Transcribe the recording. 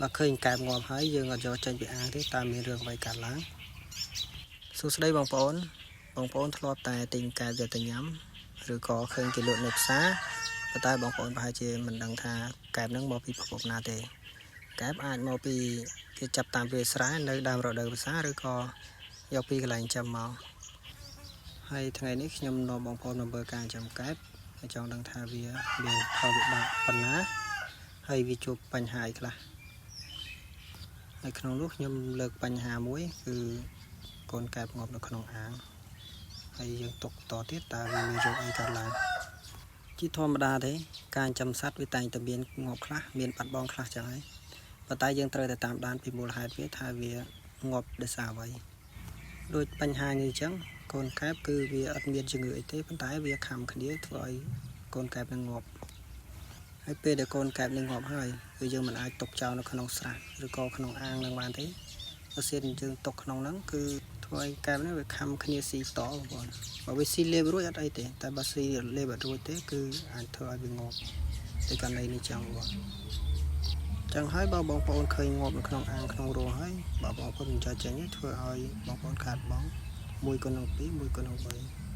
បើឃើញកែបងាប់ហើយយើងអត់យកចេញពីអាងទេតើមានរឿងអ្វីកើតឡើងសួស្តីបងប្អូនធ្លាប់តែទិញកែបយកទៅញ៉ាំឬក៏ឃើញគេលក់នៅផ្សារប៉ុន្តែបងប្អូនប្រហែលជាមិនដឹងថាកែបហ្នឹងមកពីប្រភពណាទេកែបអាចមកពីគេចាប់តាមវាលស្រែនៅដើមរដូវវស្សាឬក៏យកពីកន្លែងចាំមកហើយថ្ងៃនេះខ្ញុំនាំបងប្អូនមកមើលការចាំកែបហើយចង់ដឹងថាវាមានផលវិបាកប៉ុណ្ណាហើយវាជួបបញ្ហាអីខ្លះហើយក្នុងនោះខ្ញុំលើកបញ្ហាមួយគឺកូនកែបងាប់នៅក្នុងអាងហើយយើងទុកតទៀតតើវាមានរោគអីកើតឡើងជាធម្មតាទេការចិញ្ចឹមសត្វវាតែងតែមានងាប់ខ្លះមានបាត់បង់ខ្លះចឹងហើយប៉ុន្តែយើងត្រូវតែតាមដានពីមូលហេតុវាថាវាងាប់ដោយសារអ្វីដូចបញ្ហានេះចឹងកូនកែបគឺវាអត់មានជំងឺអីទេប៉ុន្តែវាខំគ្នាធ្វើឲ្យកូនកែបនឹងងាប់ហើយពេលដែលកូនកែបនឹងងាប់ហើយគឺយើងមិនអាចទុកចោលនៅក្នុងស្រះឬក៏ក្នុងអាងនឹងបានទេបើសិនយើងទុកក្នុងហ្នឹងគឺធ្វើឲ្យកែបនេះវាខំគ្នាស៊ីតបងប្អូនបើវាស៊ីលេបរួចអត់អីទេតែបើស៊ីលេបអត់រួចទេគឺអាចធ្វើឲ្យវាងាប់តែករណីនេះចឹងបងចឹងហើយបើបងប្អូនឃើញងាប់នៅក្នុងអាងក្នុងរោហើយបើបងប្អូនមិនចោលចេញធ្វើឲ្យបងប្អូនខាតបង់1x2 1x3